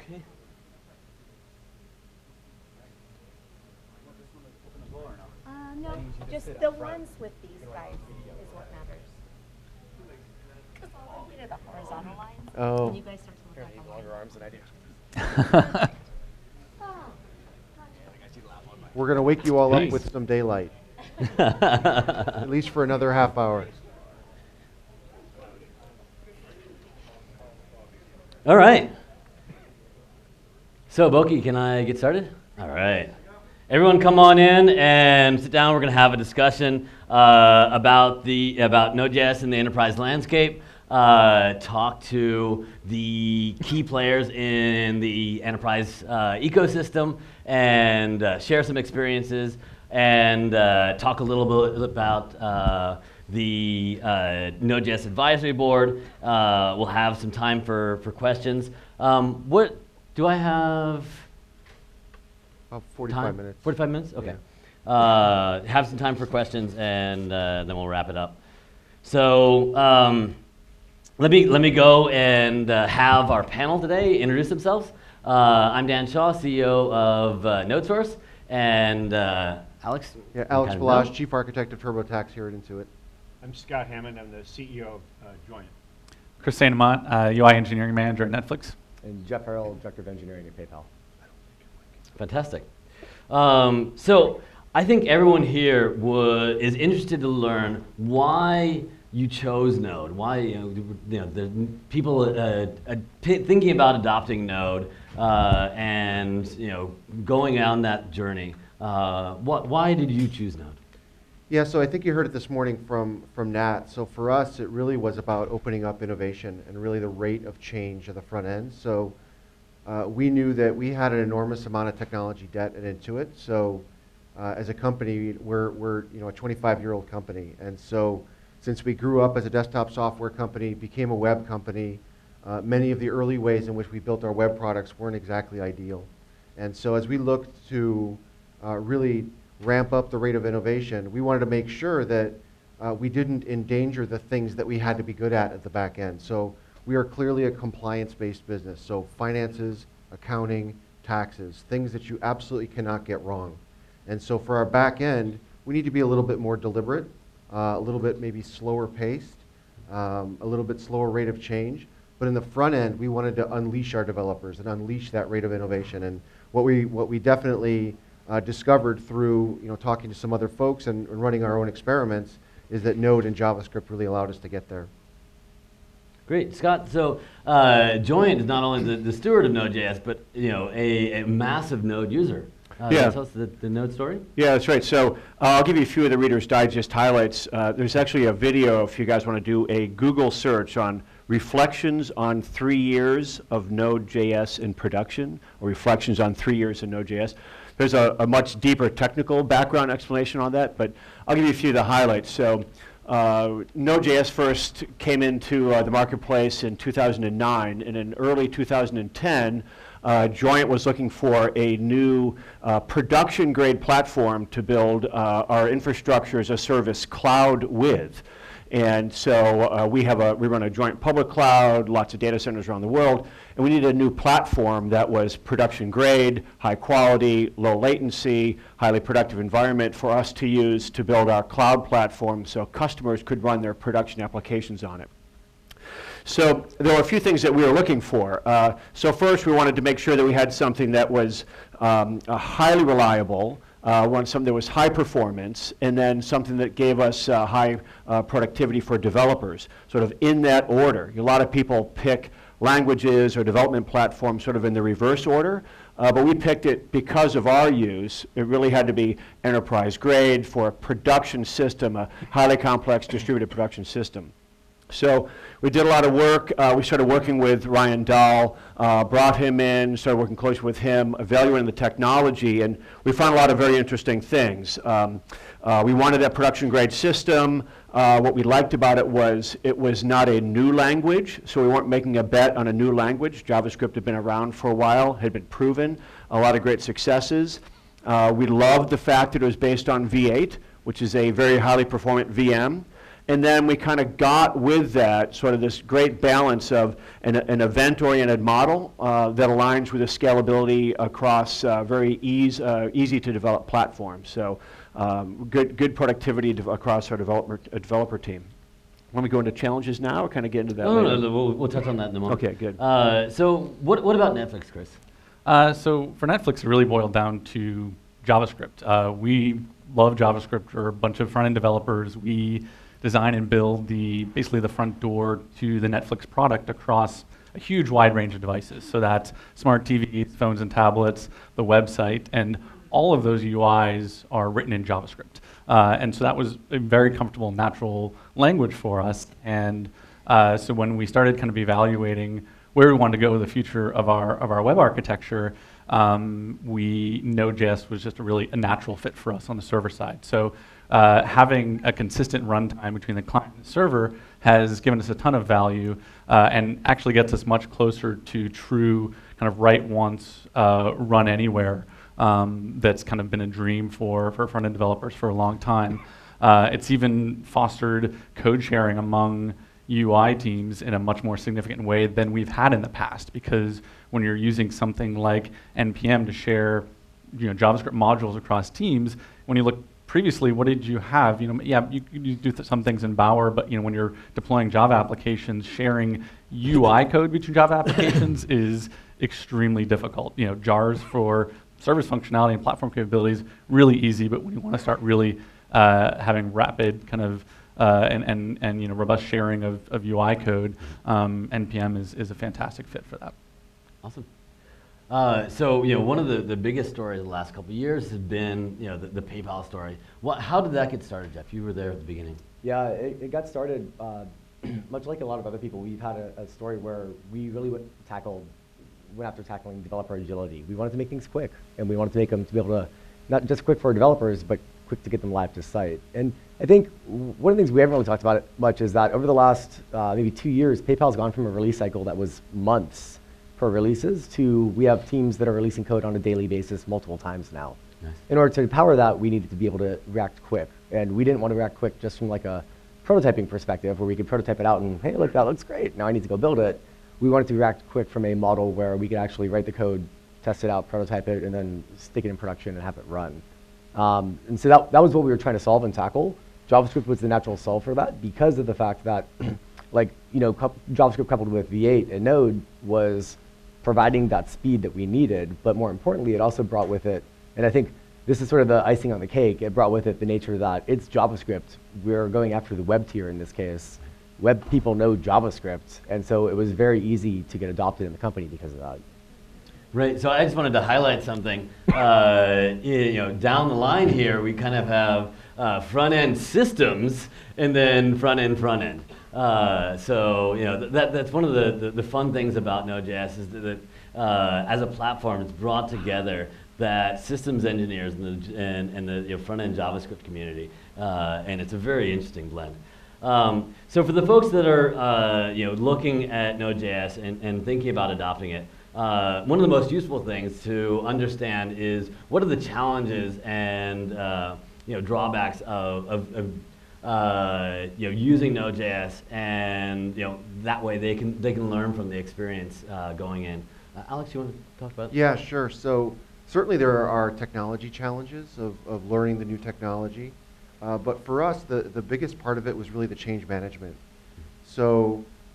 Okay. No, just the ones with these guys is what matters. Because all the way to the horizontal lines, Oh. and you guys start to look like Longer arms than I do. oh, We're going to wake you all up Nice. with some daylight, at least for another half hour. All right. So, Boki, can I get started? All right. Everyone come on in and sit down. We're going to have a discussion about Node.js in the enterprise landscape, talk to the key players in the enterprise ecosystem, and share some experiences, and talk a little bit about the Node.js advisory board. We'll have some time for questions. What do I have? About 45 Time? minutes. 45 minutes? Okay. Have some time for questions, and then we'll wrap it up. So let me go and have our panel today introduce themselves. I'm Dan Shaw, CEO of NodeSource, and Alex? Yeah, Alex kind of Balash, know. Chief Architect of TurboTax here at Intuit. I'm Scott Hammond. I'm the CEO of Joint. Chris Santamont, UI Engineering Manager at Netflix. And Jeff Harrell, Director of Engineering at PayPal. Fantastic. So I think everyone here is interested to learn why you chose Node. Why the people thinking about adopting Node and going on that journey. Why did you choose Node? Yeah, so I think you heard it this morning from Nat. So for us, it really was about opening up innovation and really the rate of change at the front end. So we knew that we had an enormous amount of technology debt at Intuit. So as a company, we're a 25-year-old company. And so since we grew up as a desktop software company, became a web company, many of the early ways in which we built our web products weren't exactly ideal. And so as we looked to really ramp up the rate of innovation, we wanted to make sure that we didn't endanger the things that we had to be good at the back end. So we are clearly a compliance-based business. So finances, accounting, taxes, things that you absolutely cannot get wrong. And so for our back end, we need to be a little bit more deliberate, a little bit maybe slower paced, a little bit slower rate of change. But in the front end, we wanted to unleash our developers and unleash that rate of innovation. And what we definitely discovered through talking to some other folks and running our own experiments is that Node and JavaScript really allowed us to get there. Great, Scott. So Joint is not only the steward of Node.js, but a massive Node user. Yeah. Tell us the Node story. Yeah, that's right. So I'll give you a few of the Reader's Digest highlights. There's actually a video if you guys want to do a Google search on reflections on 3 years of Node.js in production, or reflections on 3 years of Node.js. There's a much deeper technical background explanation on that, but I'll give you a few of the highlights. So Node.js first came into the marketplace in 2009, and in early 2010, Joint was looking for a new production-grade platform to build our infrastructure as a service cloud with. And so we run a Joint public cloud, lots of data centers around the world, and we needed a new platform that was production grade, high quality, low latency, highly productive environment for us to use to build our cloud platform so customers could run their production applications on it. So there were a few things that we were looking for. So first we wanted to make sure that we had something that was highly reliable, something that was high performance, and then something that gave us high productivity for developers, sort of in that order. A lot of people pick languages or development platforms sort of in the reverse order, but we picked it because of our use. It really had to be enterprise grade for a production system, a highly complex distributed production system. So we did a lot of work. We started working with Ryan Dahl, brought him in, started working closely with him, evaluating the technology, and we found a lot of very interesting things. We wanted a production-grade system. What we liked about it was not a new language, so we weren't making a bet on a new language. JavaScript had been around for a while, had been proven, a lot of great successes. We loved the fact that it was based on V8, which is a very highly performant VM. And then we kind of got with that sort of this great balance of an event-oriented model that aligns with the scalability across very easy to develop platforms. So good productivity across our developer team. Want me to go into challenges now or kind of get into that later? No, we'll touch on that in a moment. Okay, good. So what about Netflix, Chris? So for Netflix, it really boiled down to JavaScript. We love JavaScript. We're a bunch of front-end developers. We design and build basically the front door to the Netflix product across a huge wide range of devices. So that's smart TVs, phones and tablets, the website, and all of those UIs are written in JavaScript. And so that was a very comfortable, natural language for us. And so when we started kind of evaluating where we wanted to go with the future of our web architecture, Node.js was just a natural fit for us on the server side. So having a consistent runtime between the client and the server has given us a ton of value and actually gets us much closer to true kind of write once, run anywhere. That's kind of been a dream for front-end developers for a long time. It's even fostered code sharing among UI teams in a much more significant way than we've had in the past, because when you're using something like NPM to share JavaScript modules across teams, when you look previously, what did you have? You do some things in Bower, but when you're deploying Java applications, sharing UI code between Java applications is extremely difficult. Jars for service functionality and platform capabilities, really easy, but when you want to start really having rapid kind of and robust sharing of UI code, NPM is a fantastic fit for that. Awesome. So one of the biggest stories of the last couple of years has been the PayPal story. How did that get started, Jeff? You were there at the beginning. Yeah, it got started much like a lot of other people. We've had a story where we really went after tackling developer agility. We wanted to make things quick, and we wanted to make them to be able to, not just quick for developers, but quick to get them live to site. And I think one of the things we haven't really talked about it much is that over the last maybe 2 years, PayPal's gone from a release cycle that was months per releases to we have teams that are releasing code on a daily basis multiple times now. Nice. In order to power that, we needed to be able to react quick. And we didn't want to react quick just from like a prototyping perspective where we could prototype it out and, hey, look, that looks great. Now I need to go build it. We wanted to react quick from a model where we could actually write the code, test it out, prototype it, and then stick it in production and have it run. And so that was what we were trying to solve and tackle. JavaScript was the natural solve for that because of the fact that JavaScript coupled with V8 and Node was providing that speed that we needed, but more importantly, it also brought with it, and I think this is sort of the icing on the cake, it brought with it the nature that it's JavaScript. We're going after the web tier in this case. Web people know JavaScript, and so it was very easy to get adopted in the company because of that. Right, so I just wanted to highlight something. Down the line here, we kind of have front-end systems and then front-end. So that's one of the fun things about Node.js is that as a platform, it's brought together that systems engineers and the front-end JavaScript community, and it's a very interesting blend. So for the folks that are looking at Node.js and thinking about adopting it, one of the most useful things to understand is what are the challenges and drawbacks of using Node.js, and that way they can learn from the experience going in. Alex, you want to talk about that? Yeah, sure. So certainly there are technology challenges of learning the new technology. But for us, the biggest part of it was really the change management.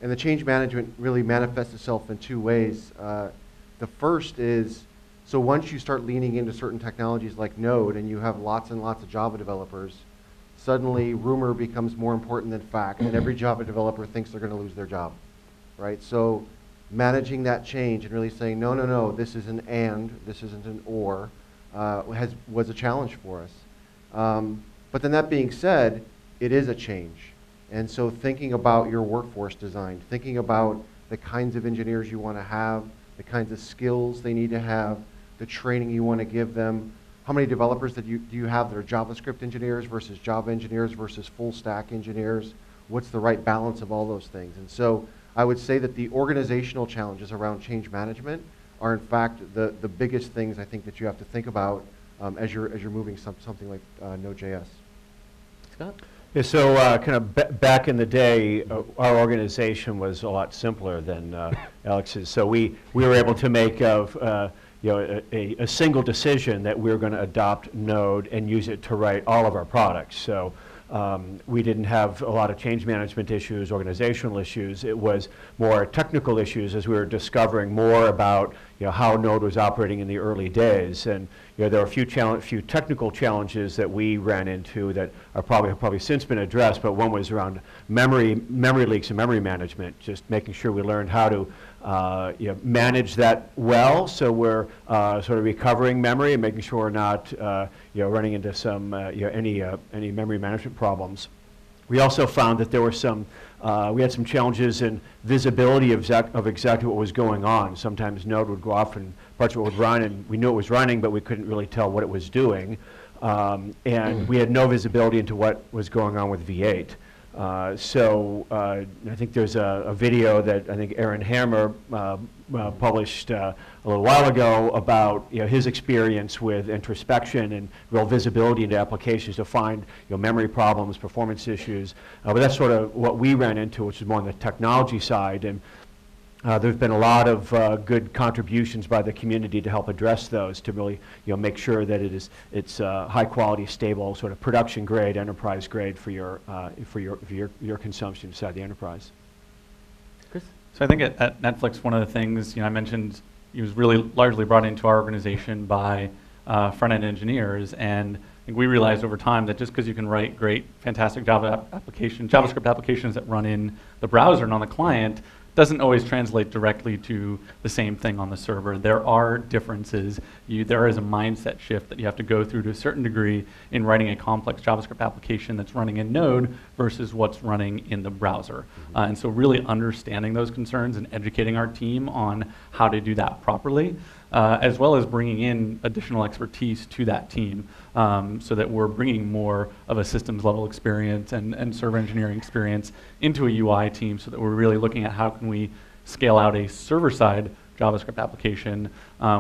And the change management really manifests itself in two ways. The first is, so once you start leaning into certain technologies like Node and you have lots and lots of Java developers, suddenly rumor becomes more important than fact, and every Java developer thinks they're going to lose their job, right? So managing that change and really saying, no, this is an and, this isn't an or, was a challenge for us. But then that being said, it is a change. And so thinking about your workforce design, thinking about the kinds of engineers you want to have, the kinds of skills they need to have, the training you want to give them, how many developers do you have that are JavaScript engineers versus Java engineers versus full stack engineers? What's the right balance of all those things? And so I would say that the organizational challenges around change management are in fact the biggest things I think that you have to think about as you're moving something like Node.js. Scott? Yeah, so kind of back in the day, our organization was a lot simpler than Alex's. So we were able to make a single decision that we're going to adopt Node and use it to write all of our products. So we didn't have a lot of change management issues, organizational issues. It was more technical issues as we were discovering more about how Node was operating in the early days. And there were a few technical challenges that we ran into that are have probably since been addressed, but one was around memory leaks and memory management, just making sure we learned how to manage that well, so we're sort of recovering memory and making sure we're not running into some any memory management problems. We also found that there were we had some challenges in visibility of exactly what was going on. Sometimes Node would go off and parts of it would run, and we knew it was running, but we couldn't really tell what it was doing. And we had no visibility into what was going on with V8. So I think there's a video that I think Aaron Hammer published a little while ago about his experience with introspection and real visibility into applications to find memory problems, performance issues. But that's sort of what we ran into, which is more on the technology side. And there's been a lot of good contributions by the community to help address those, to really make sure that it's high quality, stable, sort of production grade, enterprise grade for your consumption inside the enterprise. Chris? So I think at Netflix, one of the things I mentioned, it was really largely brought into our organization by front-end engineers, and I think we realized over time that just because you can write great, fantastic JavaScript applications that run in the browser and on the client, doesn't always translate directly to the same thing on the server. There are differences. There is a mindset shift that you have to go through to a certain degree in writing a complex JavaScript application that's running in Node versus what's running in the browser. And so really understanding those concerns and educating our team on how to do that properly, as well as bringing in additional expertise to that team, so that we're bringing more of a systems level experience and server engineering experience into a UI team, so that we're really looking at how can we scale out a server-side JavaScript application,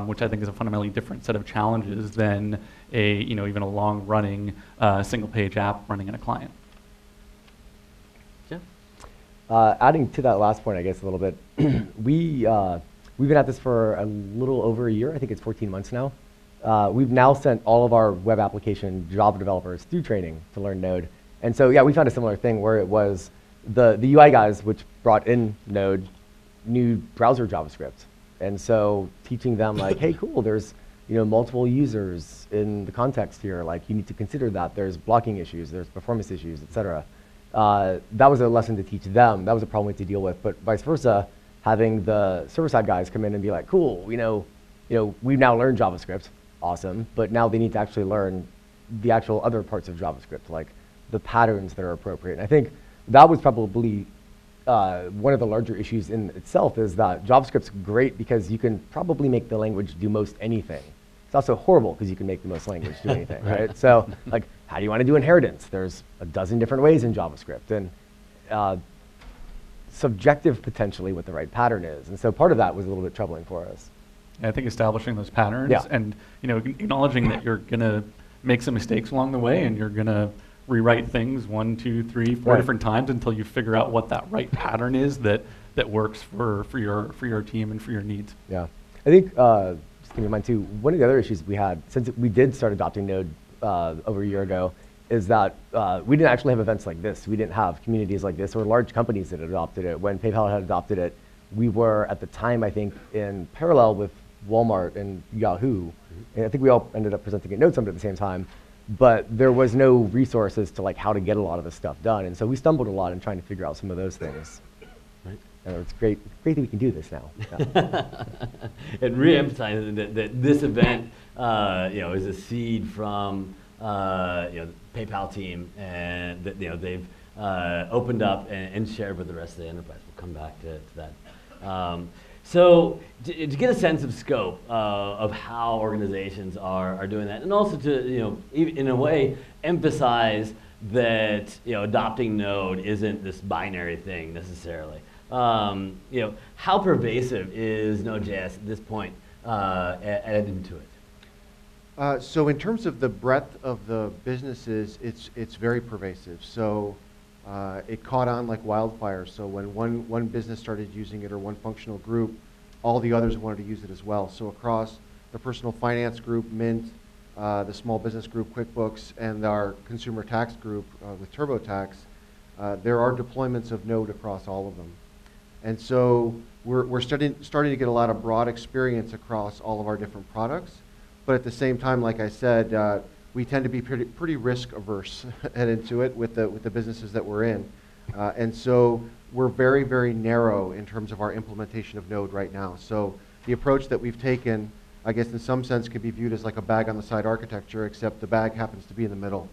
which I think is a fundamentally different set of challenges than even a long-running single-page app running in a client. Yeah. Adding to that last point, I guess a little bit, we've been at this for a little over a year. I think it's 14 months now. We've now sent all of our web application Java developers through training to learn Node. And so, yeah, we found a similar thing where it was the UI guys, which brought in Node, knew browser JavaScript. And so teaching them like, hey, cool, there's multiple users in the context here. Like, you need to consider that. There's blocking issues, there's performance issues, et cetera. That was a lesson to teach them. That was a problem we had to deal with. But vice versa, having the server-side guys come in and be like, cool, we've now learned JavaScript, awesome, but now they need to actually learn the actual other parts of JavaScript, like the patterns that are appropriate. And I think that was probably one of the larger issues in itself, is that JavaScript's great because you can probably make the language do most anything. It's also horrible because you can make the most language do anything, right? So, like, how do you want to do inheritance? There's a dozen different ways in JavaScript, and subjective potentially what the right pattern is. And so part of that was a little bit troubling for us. And I think establishing those patterns and acknowledging that you're going to make some mistakes along the way, and you're going to rewrite things 1, 2, 3, 4 different times until you figure out what that right pattern is that works for your team and for your needs. Yeah, I think just keeping in mind too, one of the other issues we had since we did start adopting Node over a year ago is that we didn't actually have events like this. We didn't have communities like this or large companies that had adopted it. When PayPal had adopted it, we were at the time, I think, in parallel with Walmart and Yahoo. And I think we all ended up presenting at Node Summit at the same time. But there was no resources to like how to get a lot of this stuff done. And so we stumbled a lot in trying to figure out some of those things. Right. And it's great that we can do this now. Yeah. It re-emphasizes that this event is a seed from the PayPal team, and that they've opened up and shared with the rest of the enterprise. We'll come back to that. So to get a sense of scope of how organizations are doing that, and also to in a way emphasize that adopting Node isn't this binary thing necessarily. How pervasive is Node.js at this point at Intuit? So in terms of the breadth of the businesses, it's very pervasive. So it caught on like wildfire. So when one business started using it or one functional group, all the others wanted to use it as well. So across the personal finance group, Mint, the small business group, QuickBooks, and our consumer tax group with TurboTax, there are deployments of Node across all of them. And so we're starting to get a lot of broad experience across all of our different products. But at the same time, like I said, we tend to be pretty risk averse headed into it with the businesses that we're in. And so we're very, very narrow in terms of our implementation of Node right now. So the approach that we've taken, I guess in some sense could be viewed as like a bag on the side architecture, except the bag happens to be in the middle.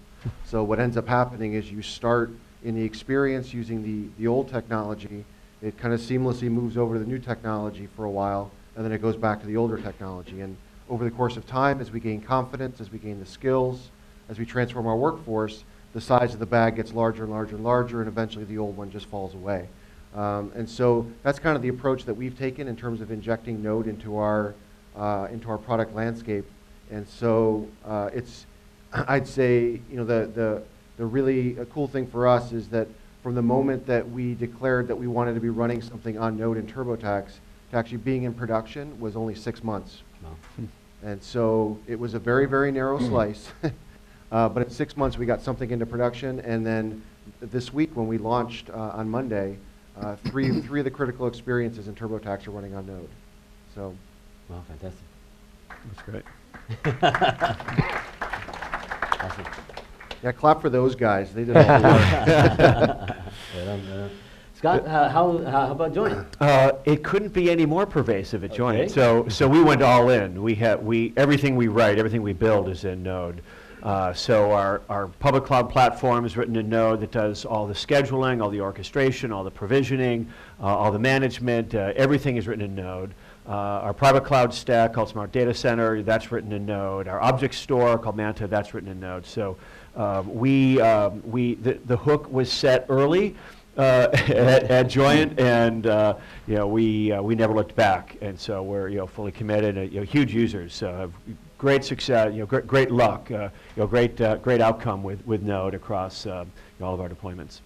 So what ends up happening is you start in the experience using the old technology, it kind of seamlessly moves over to the new technology for a while, and then it goes back to the older technology. And over the course of time, as we gain confidence, as we gain the skills, as we transform our workforce, the size of the bag gets larger and larger and larger, and eventually the old one just falls away. And so that's kind of the approach that we've taken in terms of injecting Node into our product landscape. And so it's, I'd say, you know, the really cool thing for us is that from the moment that we declared that we wanted to be running something on Node and TurboTax to actually being in production was only 6 months. Wow. And so it was a very, very narrow slice. But in 6 months, we got something into production. And then this week, when we launched on Monday, three of the critical experiences in TurboTax are running on Node. So, Wow, fantastic. That's great. Awesome. yeah, clap for those guys. They did all the work. Right on. Scott, how about Joint? It couldn't be any more pervasive at Joint. Okay. So we went all in. Everything we write, everything we build is in Node. So our public cloud platform is written in Node that does all the scheduling, all the orchestration, all the provisioning, all the management. Everything is written in Node. Our private cloud stack called Smart Data Center, that's written in Node. Our object store called Manta, that's written in Node. So the hook was set early at Joint, and we never looked back. And so we're fully committed. Huge users, great success, great luck, great outcome with Node across all of our deployments.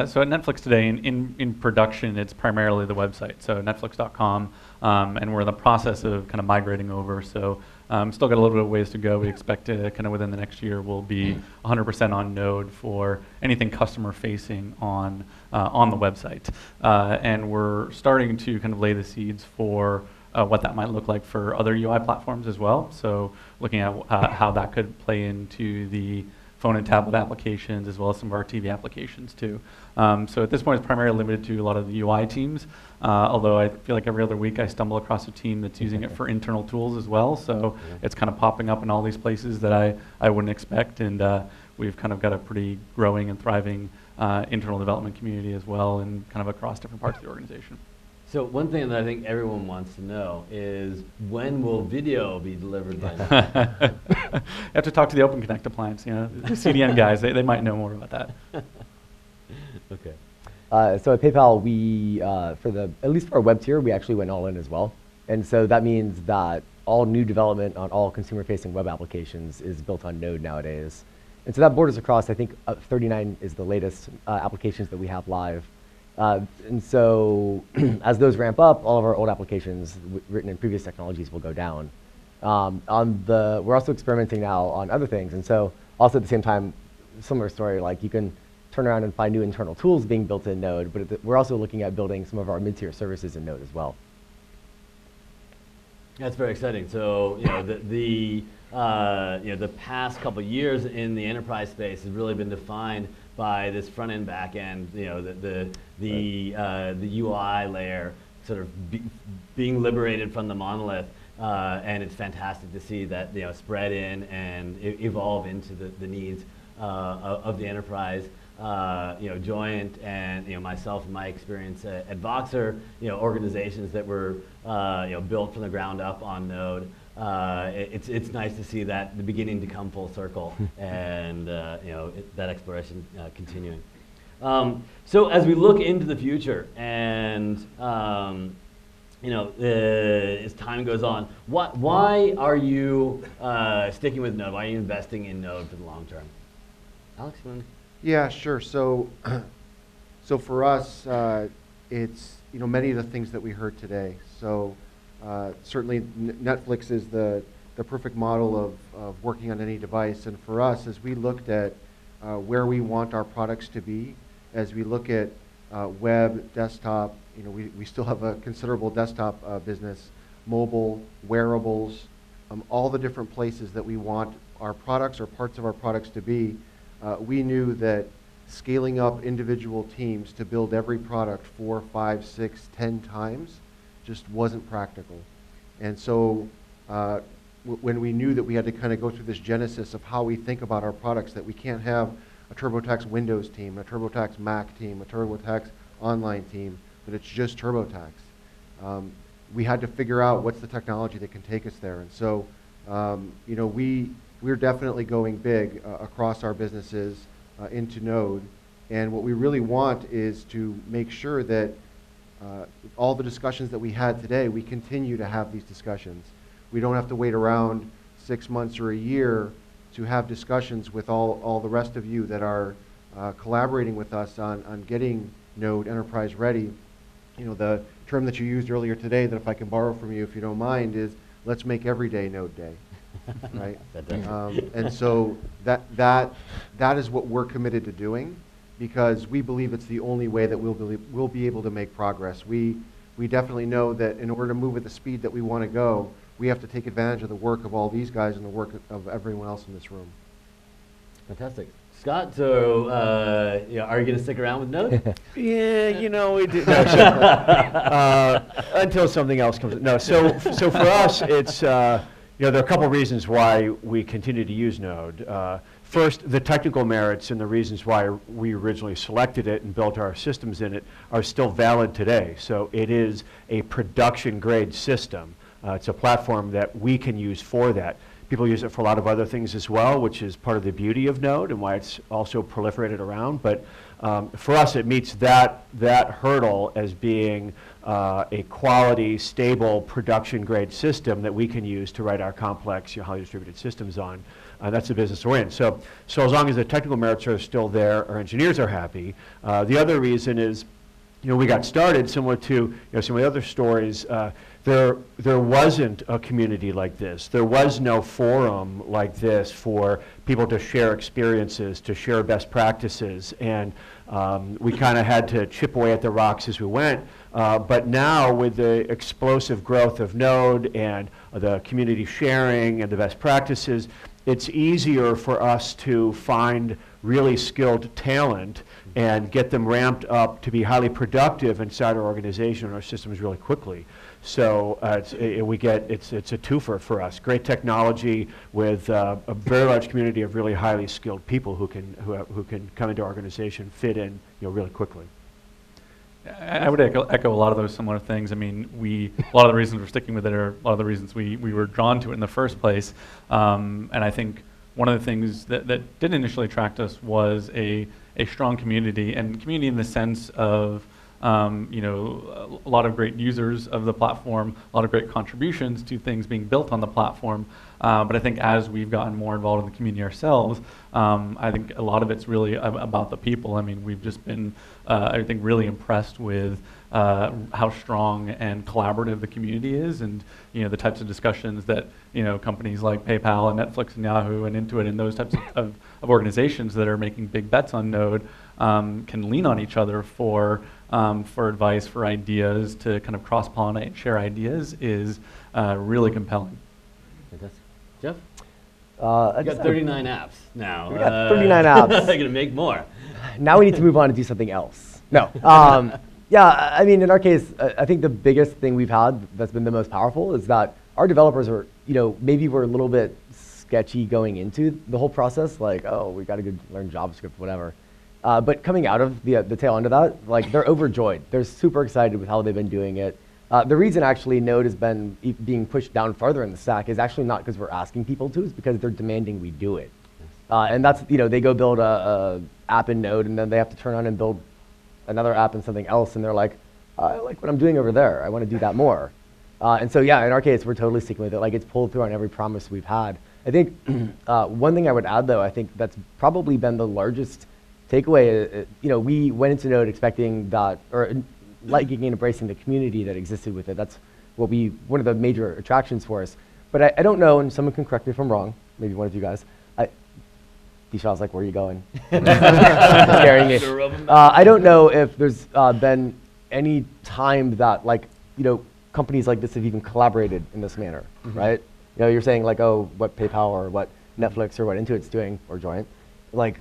So at Netflix today, in production, it's primarily the website, so netflix.com, and we're in the process of kind of migrating over. So still got a little bit of ways to go. We expect to kind of within the next year we'll be 100% on Node for anything customer facing on the website, and we're starting to kind of lay the seeds for what that might look like for other UI platforms as well. So looking at how that could play into the phone and tablet applications, as well as some of our TV applications too. So at this point, it's primarily limited to a lot of the UI teams, although I feel like every other week I stumble across a team that's using it for internal tools as well. So it's kind of popping up in all these places that I wouldn't expect, and we've kind of got a pretty growing and thriving internal development community as well, and kind of across different parts of the organization. So one thing that I think everyone wants to know is, when will video be delivered by now? You have to talk to the Open Connect appliance, the CDN guys, they might know more about that. Okay. So at PayPal, we, at least for our web tier, we actually went all in as well. And so that means that all new development on all consumer-facing web applications is built on Node nowadays. And so that borders across, I think 39 is the latest applications that we have live. And so as those ramp up, all of our old applications written in previous technologies will go down. We're also experimenting now on other things. And so also at the same time, similar story, like you can turn around and find new internal tools being built in Node, but we're also looking at building some of our mid-tier services in Node as well. That's very exciting. So the past couple years in the enterprise space has really been defined by this front end, back end, the UI layer sort of being liberated from the monolith, and it's fantastic to see that spread in and evolve into the needs of the enterprise. Joint and myself and my experience at Voxer, organizations that were built from the ground up on Node. It's nice to see that the beginning to come full circle, and that exploration continuing. So as we look into the future, and as time goes on, why are you sticking with Node? Why are you investing in Node for the long term? Alex, you want to? Yeah, sure. So, so for us, it's many of the things that we heard today. So certainly Netflix is the perfect model of working on any device. And for us, as we looked at where we want our products to be, as we look at web, desktop, we still have a considerable desktop business, mobile, wearables, all the different places that we want our products or parts of our products to be. We knew that scaling up individual teams to build every product 4, 5, 6, 10 times just wasn't practical. And so when we knew that we had to kind of go through this genesis of how we think about our products, that we can't have a TurboTax Windows team, a TurboTax Mac team, a TurboTax Online team, that it's just TurboTax. We had to figure out what's the technology that can take us there. And so, we're definitely going big across our businesses into Node. And what we really want is to make sure that all the discussions that we had today, we continue to have these discussions. We don't have to wait around 6 months or a year to have discussions with all the rest of you that are collaborating with us on getting Node enterprise ready. The term that you used earlier today, that if I can borrow from you, if you don't mind, is let's make every day Node day. Right? And so that is what we're committed to doing, because we believe it's the only way that we'll be able to make progress. We definitely know that in order to move at the speed that we want to go, we have to take advantage of the work of all these guys and the work of everyone else in this room. Fantastic. Scott, so are you going to stick around with Node? Yeah, we did. No, until something else comes. No, so for us, it's there are a couple of reasons why we continue to use Node. First, the technical merits and the reasons why we originally selected it and built our systems in it are still valid today. So it is a production-grade system. It's a platform that we can use for that. People use it for a lot of other things as well, which is part of the beauty of Node and why it's also proliferated around. But for us, it meets that hurdle as being a quality, stable, production-grade system that we can use to write our complex, highly distributed systems on. That's the business we're in. So as long as the technical merits are still there, our engineers are happy. The other reason is, we got started similar to some of the other stories. There wasn't a community like this. There was no forum like this for people to share experiences, to share best practices, and we kind of had to chip away at the rocks as we went. But now, with the explosive growth of Node and the community sharing and the best practices, it's easier for us to find really skilled talent and get them ramped up to be highly productive inside our organization and our systems really quickly. So it's a twofer for us. Great technology with a very large community of really highly skilled people who can come into our organization, fit in really quickly. I would echo a lot of those similar things. I mean, a lot of the reasons we're sticking with it are a lot of the reasons we were drawn to it in the first place. And I think one of the things that did initially attract us was a strong community, and community in the sense of a lot of great users of the platform, a lot of great contributions to things being built on the platform. But I think as we've gotten more involved in the community ourselves, I think a lot of it's really about the people. I mean, we've just been, I think, really impressed with how strong and collaborative the community is, and the types of discussions that companies like PayPal and Netflix and Yahoo and Intuit and those types of organizations that are making big bets on Node can lean on each other for advice, for ideas, to kind of cross-pollinate and share ideas is really compelling. Fantastic. Jeff? You got 39 apps now. We got 39 apps. I'm going to make more. Now we need to move on to do something else. No. Yeah, I mean, in our case, I think the biggest thing we've had that's been the most powerful is that our developers are, maybe we're a little bit sketchy going into the whole process, like, oh, we got to go learn JavaScript, whatever. But coming out of the tail end of that, like, they're overjoyed. They're super excited with how they've been doing it. The reason actually Node has been being pushed down farther in the stack is actually not because we're asking people to, it's because they're demanding we do it. And that's, they go build a app in Node, and then they have to turn on and build another app in something else, and they're like, I like what I'm doing over there. I want to do that more. And so, yeah, in our case, we're totally sticking with it. Like, it's pulled through on every promise we've had. I think one thing I would add, though, I think that's probably been the largest takeaway. We went into Node expecting that, or liking and embracing the community that existed with it. That's one of the major attractions for us. But I don't know, and someone can correct me if I'm wrong, maybe one of you guys. Dishal's like, where are you going? Scaring me. I don't know if there's been any time that, companies like this have even collaborated in this manner, right? You're saying like, oh, what PayPal or what Netflix or what Intuit's doing, or Joint. Like,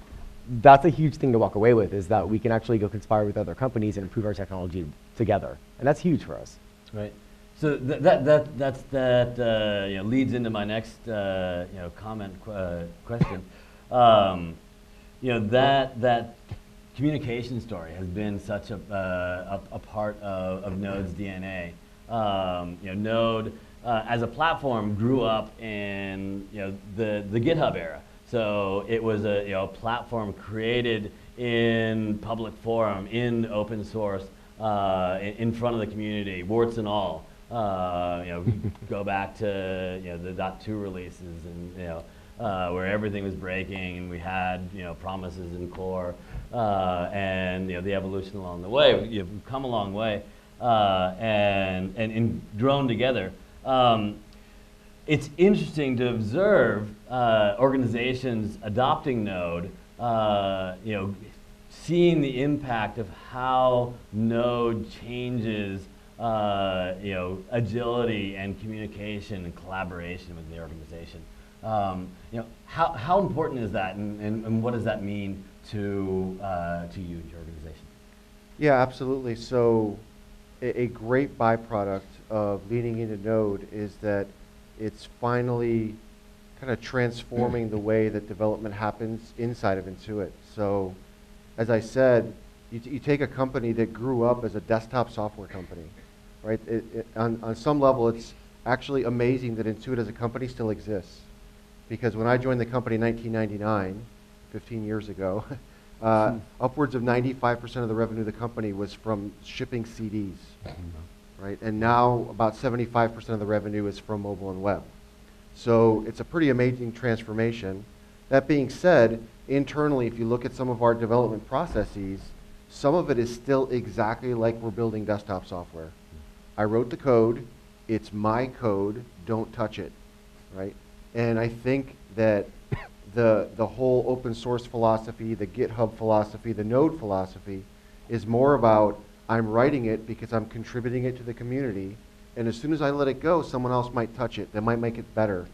that's a huge thing to walk away with, is that we can actually go conspire with other companies and improve our technology together. And that's huge for us. Right. So that leads into my next comment question. That communication story has been such a part of Node's DNA. Node as a platform grew up in the GitHub era. So it was a platform created in public forum, in open source, in front of the community, warts and all. Go back to the .2 releases, and where everything was breaking, and we had promises in core, and the evolution along the way. We've come a long way, and grown together. It's interesting to observe organizations adopting Node, seeing the impact of how Node changes agility and communication and collaboration within the organization. How important is that, and what does that mean to you and your organization? Yeah, absolutely. So a great byproduct of leaning into Node is that it's finally kind of transforming the way that development happens inside of Intuit. So as I said, you take a company that grew up as a desktop software company, right? On some level, it's actually amazing that Intuit as a company still exists. Because when I joined the company in 1999, 15 years ago, upwards of 95% of the revenue of the company was from shipping CDs, right? And now about 75% of the revenue is from mobile and web. So it's a pretty amazing transformation. That being said, internally, if you look at some of our development processes, some of it is still exactly like we're building desktop software. I wrote the code, it's my code, don't touch it, right? And I think that the whole open source philosophy, the GitHub philosophy, the Node philosophy is more about I'm writing it because I'm contributing it to the community, and as soon as I let it go, someone else might touch it, that might make it better.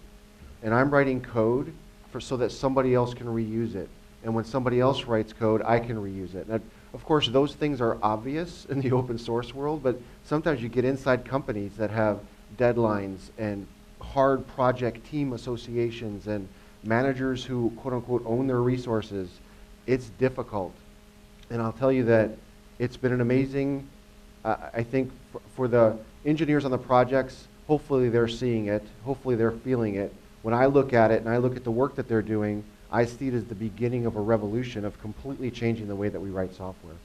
And I'm writing code so that somebody else can reuse it. And when somebody else writes code, I can reuse it. And of course, those things are obvious in the open source world, but sometimes you get inside companies that have deadlines and hard project team associations and managers who, quote unquote, own their resources. It's difficult. And I'll tell you that it's been an amazing, I think for the engineers on the projects, hopefully they're seeing it, hopefully they're feeling it. When I look at it and I look at the work that they're doing, I see it as the beginning of a revolution of completely changing the way that we write software.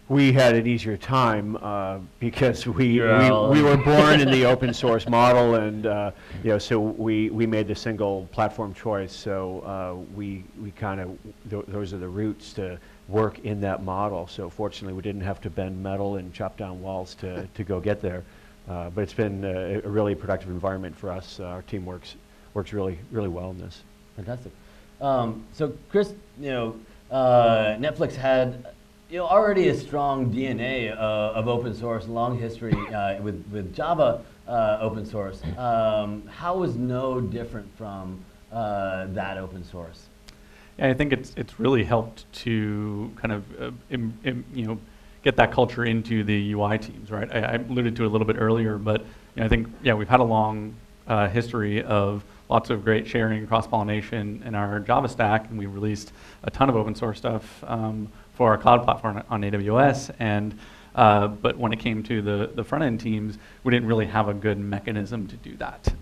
We had an easier time because we were born in the open source model, and so we made the single platform choice. So we kind of those are the roots to work in that model. So fortunately, we didn't have to bend metal and chop down walls to go get there. But it's been a really productive environment for us. Our team works really well in this. Fantastic. So Chris, Netflix had already a strong DNA of open source, long history with Java open source. How was Node different from that open source? Yeah, I think it's really helped to kind of get that culture into the UI teams, right? I alluded to it a little bit earlier, but I think we've had a long history of lots of great sharing, cross-pollination in our Java stack, and we released a ton of open source stuff for our cloud platform on AWS. And but when it came to the front-end teams, we didn't really have a good mechanism to do that.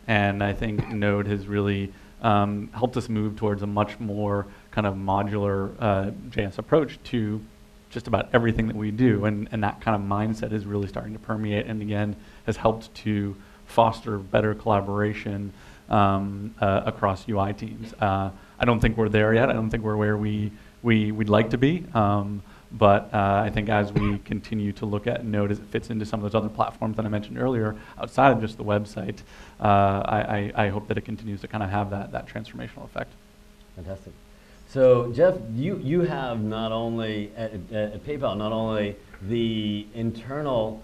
And I think Node has really helped us move towards a much more kind of modular JS approach to just about everything that we do, and that kind of mindset is really starting to permeate, and again, has helped to foster better collaboration across UI teams. I don't think we're there yet. I don't think we're where we'd like to be. But I think as we continue to look at Node as it fits into some of those other platforms that I mentioned earlier, outside of just the website, I hope that it continues to kind of have that transformational effect. Fantastic. So Jeff, you have not only at PayPal not only the internal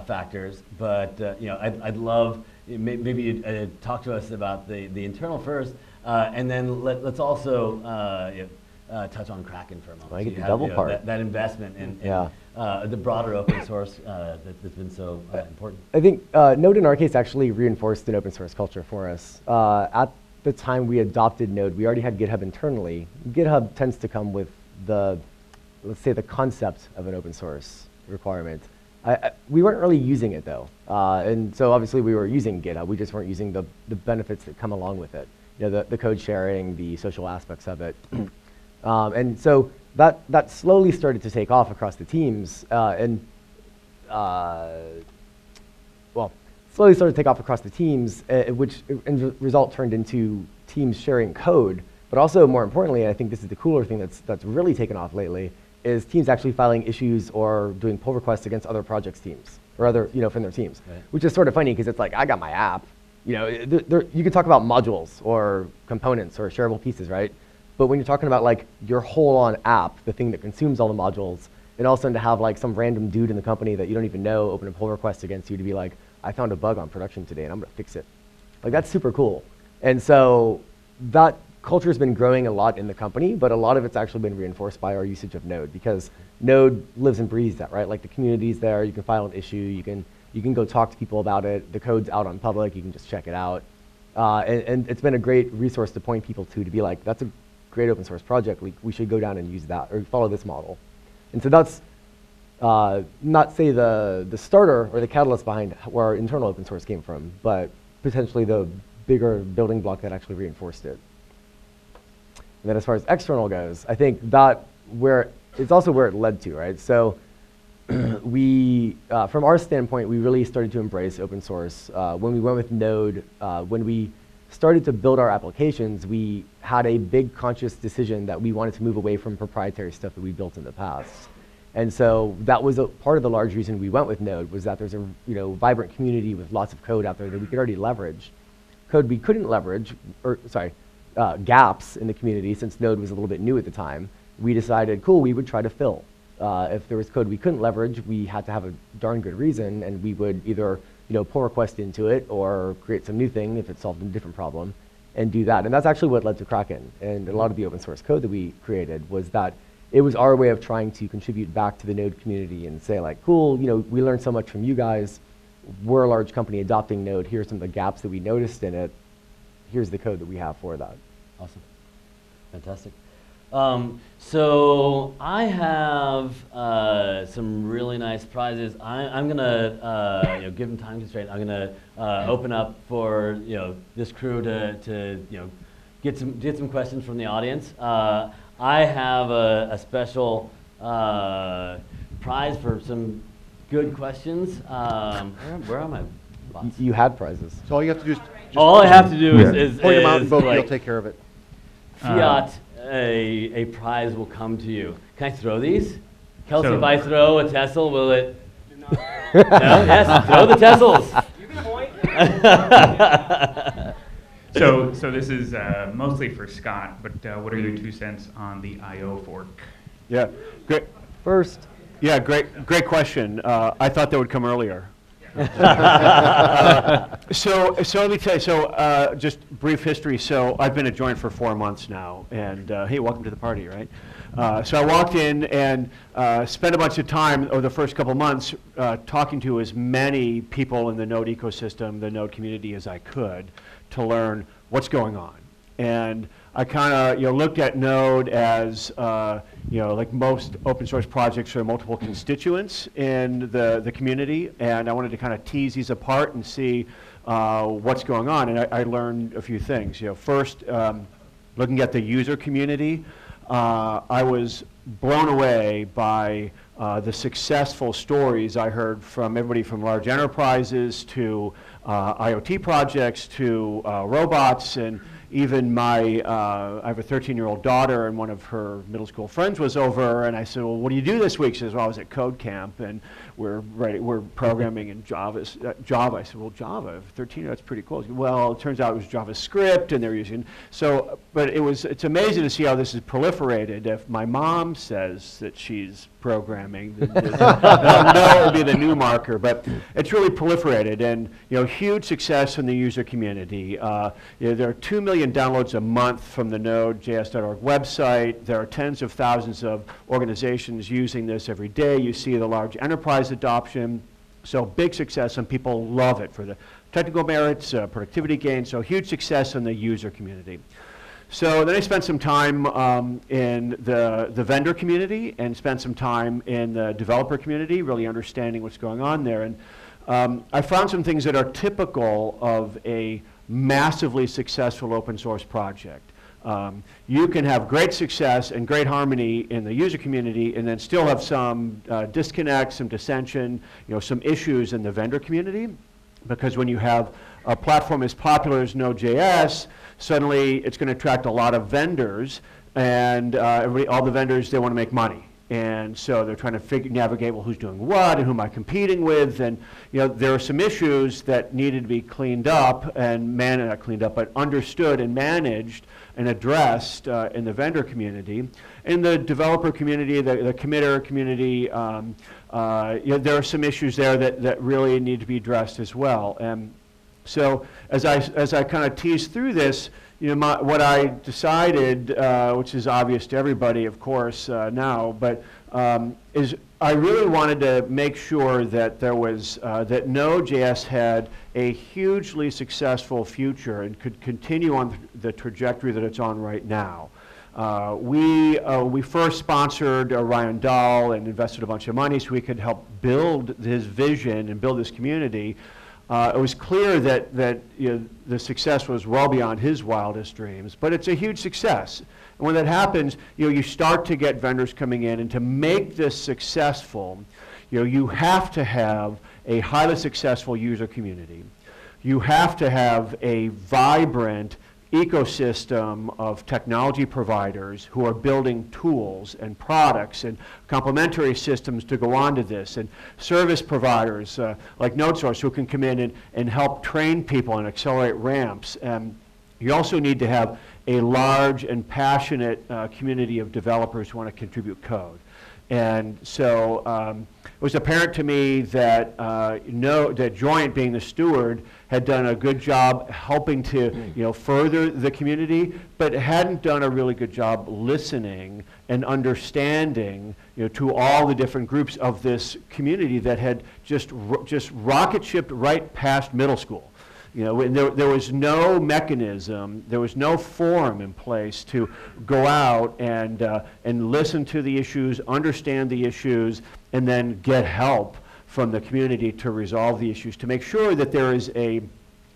factors, but I'd love maybe you talk to us about the internal first, and then let's also touch on Kraken for a moment. I get So the double part. That investment in the broader open source that's been so important. I think Node in our case actually reinforced an open source culture for us. At the time we adopted Node, we already had GitHub internally. GitHub tends to come with let's say the concept of an open source requirement. We weren't really using it though. And so obviously we were using GitHub, we just weren't using the benefits that come along with it. The code sharing, the social aspects of it. And so that slowly started to take off across the teams, slowly started to take off across the teams, which in result turned into teams sharing code. But also, more importantly, I think this is the cooler thing that's really taken off lately, is teams actually filing issues or doing pull requests against other projects' teams, or other, from their teams. Right. Which is sort of funny, because it's like, I got my app. You can talk about modules, or components, or shareable pieces, right? But when you're talking about like your whole-on app, the thing that consumes all the modules, and all of a sudden to have like some random dude in the company that you don't even know open a pull request against you to be like, I found a bug on production today and I'm gonna fix it. Like, that's super cool. And so that culture has been growing a lot in the company, but a lot of it's actually been reinforced by our usage of Node, because Node lives and breathes that, right? Like, the community's there, you can file an issue, you can go talk to people about it, the code's out on public, you can just check it out. And it's been a great resource to point people to be like, that's a great open source project, we should go down and use that, or follow this model. And so that's not say the starter or the catalyst behind where our internal open source came from, but potentially the bigger building block that actually reinforced it. And then as far as external goes, I think it's also where it led to, right? So from our standpoint, we really started to embrace open source. When we went with Node, when we started to build our applications, we had a big conscious decision that we wanted to move away from proprietary stuff that we built in the past. And so that was a part of the large reason we went with Node, was that there's a vibrant community with lots of code out there that we could already leverage. Code we couldn't leverage, gaps in the community, since Node was a little bit new at the time, we decided, cool, we would try to fill. If there was code we couldn't leverage, we had to have a darn good reason, and we would either pull request into it or create some new thing if it solved a different problem, and do that. And that's actually what led to Kraken. And a lot of the open source code that we created was that it was our way of trying to contribute back to the Node community and say, like, cool, we learned so much from you guys. We're a large company adopting Node. Here's some of the gaps that we noticed in it. Here's the code that we have for that. Awesome. Fantastic. So I have some really nice prizes. I'm gonna given time constraint, I'm gonna open up for this crew to get some questions from the audience. I have a special prize for some good questions. Where are my bots? You had prizes. So all you have to do is All I have to do is point them out and both like, you'll take care of it. fiat a prize will come to you. Can I throw these? Kelsey, if I throw a Tessel, will it? No? Yes, throw the Tessels. You can point. So this is mostly for Scott, but what are your 2 cents on the I/O fork? Yeah, great. First. Yeah, great question. I thought that would come earlier. So let me tell you, just brief history. So I've been at Joint for 4 months now, and hey, welcome to the party, right? So I walked in and spent a bunch of time over the first couple months talking to as many people in the Node ecosystem, the Node community, as I could to learn what's going on. And I kind of looked at Node as like most open source projects, there are multiple constituents in the community, and I wanted to kind of tease these apart and see what's going on. And I learned a few things. First, looking at the user community, I was blown away by the successful stories I heard from everybody from large enterprises to IoT projects to robots, and even I have a 13-year-old daughter, and one of her middle school friends was over, and I said, well, what do you do this week? She says, well, I was at Code Camp, and we're programming in Java. I said, well, Java, 13, that's pretty cool. Said, well, it turns out it was JavaScript, and they're using, so, but it's amazing to see how this has proliferated. If my mom says that she's programming, then no, it'll be the new marker, but it's really proliferated, and huge success in the user community. There are 2 million downloads a month from the Node.js.org website. There are tens of thousands of organizations using this every day. You see the large enterprise adoption, so big success, and people love it for the technical merits, productivity gains, so huge success in the user community. So then I spent some time in the vendor community and spent some time in the developer community, really understanding what's going on there. And I found some things that are typical of a massively successful open source project. You can have great success and great harmony in the user community and then still have some disconnect, some dissension, some issues in the vendor community. Because when you have a platform as popular as Node.js, suddenly it's going to attract a lot of vendors, and all the vendors, they want to make money. And so they're trying to navigate, well, who's doing what and who am I competing with? And there are some issues that needed to be cleaned up and not cleaned up, but understood and managed and addressed in the vendor community. In the developer community, the committer community, there are some issues there that really need to be addressed as well. And so as I kind of tease through this, what I decided, which is obvious to everybody, of course, now, but is I really wanted to make sure that there was that Node.js had a hugely successful future and could continue on the trajectory that it's on right now. We first sponsored Ryan Dahl and invested a bunch of money so we could help build his vision and build this community. It was clear that the success was well beyond his wildest dreams, but it's a huge success. And when that happens, you start to get vendors coming in, and to make this successful, you have to have a highly successful user community. You have to have a vibrant ecosystem of technology providers who are building tools and products and complementary systems to go onto this, and service providers like NodeSource who can come in and help train people and accelerate ramps. You also need to have a large and passionate community of developers who want to contribute code. And so it was apparent to me that that Joint, being the steward, had done a good job helping to further the community, but hadn't done a really good job listening and understanding to all the different groups of this community that had just rocket shipped right past middle school. There was no mechanism, there was no forum in place to go out and listen to the issues, understand the issues, and then get help from the community to resolve the issues, to make sure that there is a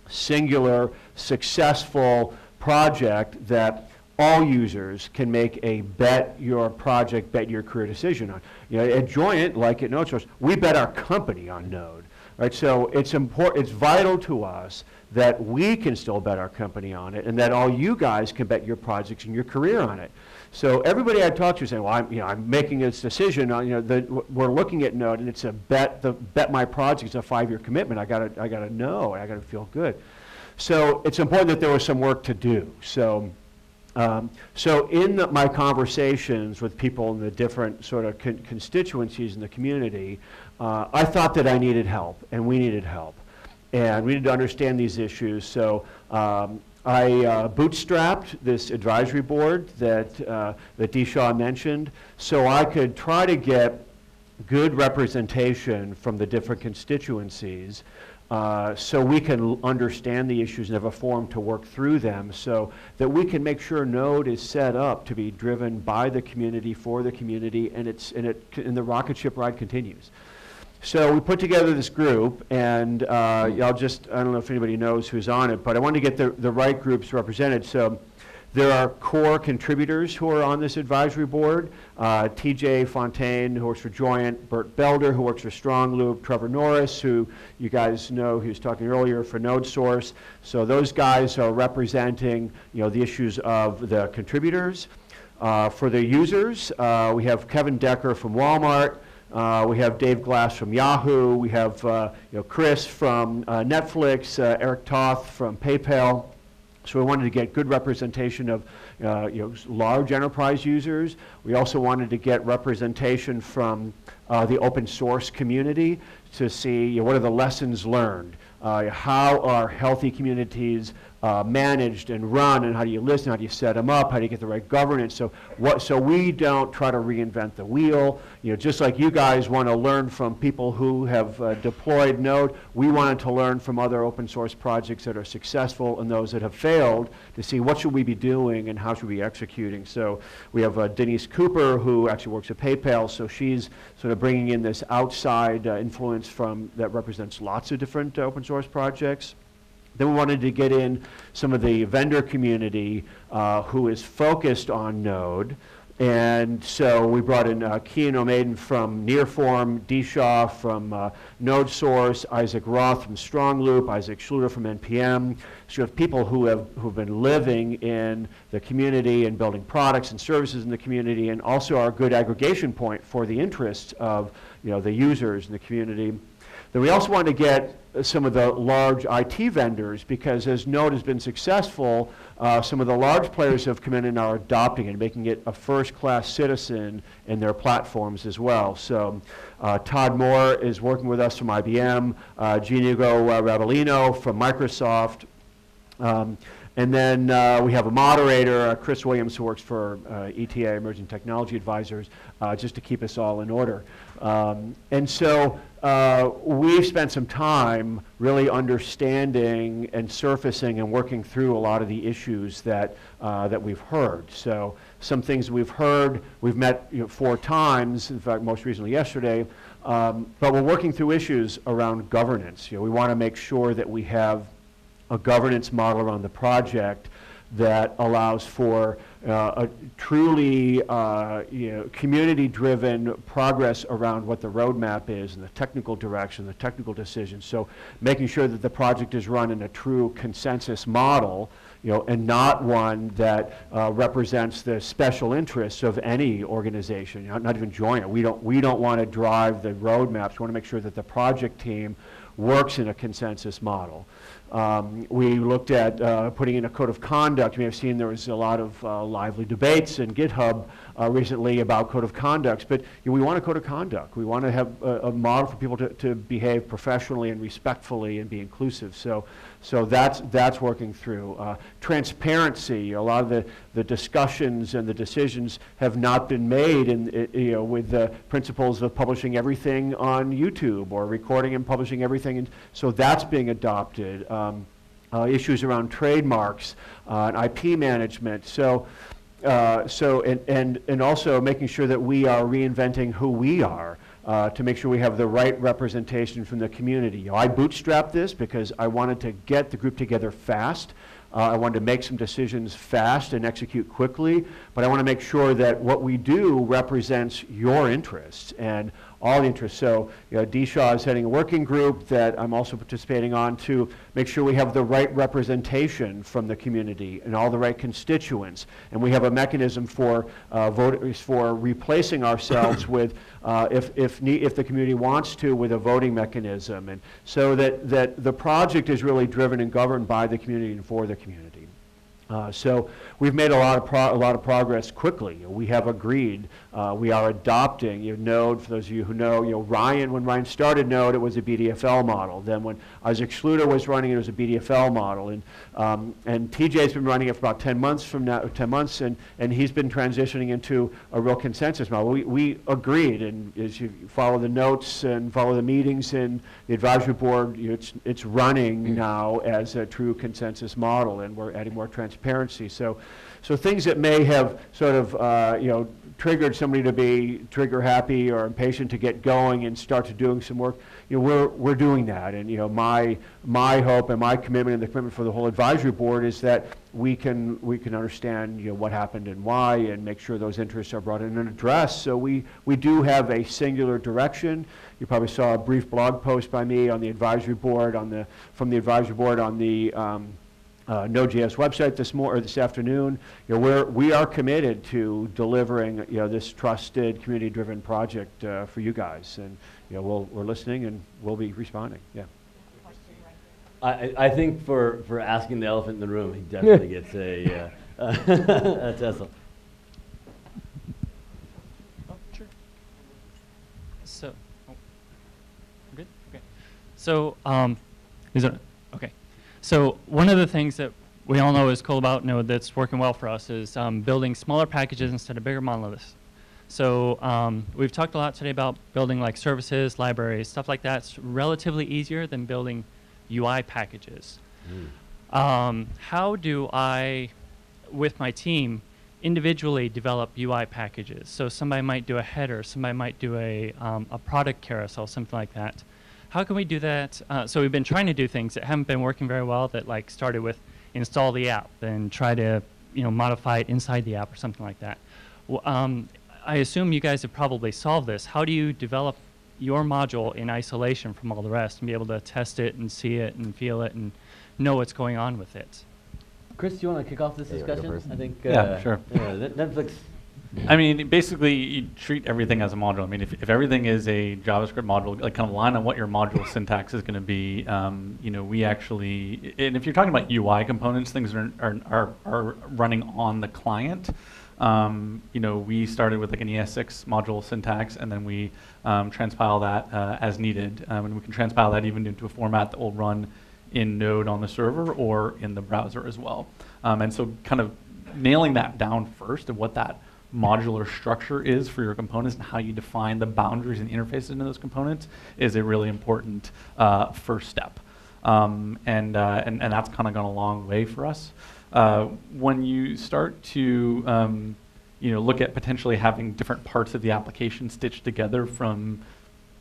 singular, successful project that all users can make a bet your project, bet your career decision on. At Joint, like at NodeSource, we bet our company on Node. Right, so it's important, it's vital to us that we can still bet our company on it, and that all you guys can bet your projects and your career on it. So everybody I talk to is saying, well, I'm making this decision on, we're looking at Node, and it's a bet my project is a 5-year commitment. I gotta know, I gotta feel good. So it's important that there was some work to do. So in my conversations with people in the different sort of constituencies in the community, I thought that I needed help, and we needed help. And we needed to understand these issues. So I bootstrapped this advisory board that D. Shaw mentioned, so I could try to get good representation from the different constituencies, so we can understand the issues and have a forum to work through them, so that we can make sure Node is set up to be driven by the community, for the community, and the rocket ship ride continues. So we put together this group, and I don't know if anybody knows who's on it, but I wanted to get the right groups represented. So There are core contributors who are on this advisory board. TJ Fontaine, who works for Joyent, Bert Belder, who works for Strong Loop, Trevor Norris, who you guys know, he was talking earlier for NodeSource. So those guys are representing, the issues of the contributors. For the users, we have Kevin Decker from Walmart. We have Dave Glass from Yahoo. We have Chris from Netflix, Eric Toth from PayPal. So we wanted to get good representation of large enterprise users. We also wanted to get representation from the open source community to see what are the lessons learned. How are healthy communities managed and run, and how do you listen, how do you set them up, how do you get the right governance? So we don't try to reinvent the wheel. Just like you guys want to learn from people who have deployed Node, we wanted to learn from other open source projects that are successful and those that have failed to see what should we be doing and how should we be executing. So we have Denise Cooper, who actually works at PayPal, so she's sort of bringing in this outside influence that represents lots of different open source projects. Then we wanted to get in some of the vendor community who is focused on Node. And so we brought in Kian O'Maiden from Nearform, Dishaw from NodeSource, Isaac Roth from StrongLoop, Isaac Schluter from NPM. So we have people who've been living in the community and building products and services in the community, and also are a good aggregation point for the interests of the users in the community. Then we also wanted to get some of the large IT vendors, because as Node has been successful, some of the large players have come in and are adopting it, making it a first-class citizen in their platforms as well. So Todd Moore is working with us from IBM, Ginigo Rabelino from Microsoft, and then we have a moderator, Chris Williams, who works for ETA, Emerging Technology Advisors, just to keep us all in order. And so we've spent some time really understanding and surfacing and working through a lot of the issues that we've heard. So some things we've heard, we've met 4 times, in fact most recently yesterday, but we're working through issues around governance. We want to make sure that we have a governance model around the project that allows for a truly community-driven progress around what the roadmap is and the technical direction, the technical decisions. So making sure that the project is run in a true consensus model, and not one that represents the special interests of any organization, not even Joyent. We don't want to drive the roadmaps. We want to make sure that the project team works in a consensus model. We looked at putting in a code of conduct. You may have seen there was a lot of lively debates in GitHub recently about code of conducts, but we want a code of conduct. We want to have a model for people to behave professionally and respectfully and be inclusive. So that's working through. Transparency, a lot of the discussions and the decisions have not been made with the principles of publishing everything on YouTube or recording and publishing everything, and so that's being adopted. Issues around trademarks and IP management. And also making sure that we are reinventing who we are to make sure we have the right representation from the community. I bootstrapped this because I wanted to get the group together fast. I wanted to make some decisions fast and execute quickly, but I want to make sure that what we do represents your interests and all the interests. So Dishaw is heading a working group that I'm also participating on to make sure we have the right representation from the community and all the right constituents. And we have a mechanism for replacing ourselves with, if the community wants to, with a voting mechanism. And so that the project is really driven and governed by the community and for the community. So we've made a lot of progress quickly. We have agreed. We are adopting Node. For those of you who know, when Ryan started Node, it was a BDFL model. Then when Isaac Schluter was running it, was a BDFL model. And TJ's been running it for about 10 months and he's been transitioning into a real consensus model. We agreed, and as you follow the notes and follow the meetings in the advisory board, it's running now as a true consensus model, and we're adding more transparency transparency. So things that may have sort of, triggered somebody to be trigger happy or impatient to get going and start to doing some work, we're doing that. And my hope and my commitment and the commitment for the whole advisory board is that we can understand what happened and why, and make sure those interests are brought in and addressed. So we do have a singular direction. You probably saw a brief blog post by me on the advisory board from the advisory board on the Node.js website this afternoon. We are committed to delivering this trusted, community-driven project for you guys, and we're listening and we'll be responding. Yeah. I think for asking the elephant in the room, he definitely gets a Tesla. Oh, sure. So, good. Okay. So, is it okay? So one of the things that we all know is cool about Node that's working well for us is building smaller packages instead of bigger monoliths. So we've talked a lot today about building like services, libraries, stuff like that. It's relatively easier than building UI packages. How do I, with my team, individually develop UI packages? So somebody might do a header, somebody might do a product carousel, something like that. How can we do that? So we've been trying to do things that haven't been working very well, that like started with install the app and try to modify it inside the app or something like that. I assume you guys have probably solved this. How do you develop your module in isolation from all the rest and be able to test it and see it and feel it and know what's going on with it? Chris, do you want to kick off this discussion? I think sure. Netflix. I mean, basically, you treat everything as a module. I mean, if everything is a JavaScript module, like kind of line on what your module syntax is going to be, we actually, and if you're talking about UI components, things are running on the client. We started with like an ES6 module syntax, and then we transpile that as needed. And we can transpile that even into a format that will run in Node on the server or in the browser as well. And so kind of nailing that down first of what that modular structure is for your components and how you define the boundaries and interfaces into those components is a really important first step. And that's kind of gone a long way for us. When you start to look at potentially having different parts of the application stitched together from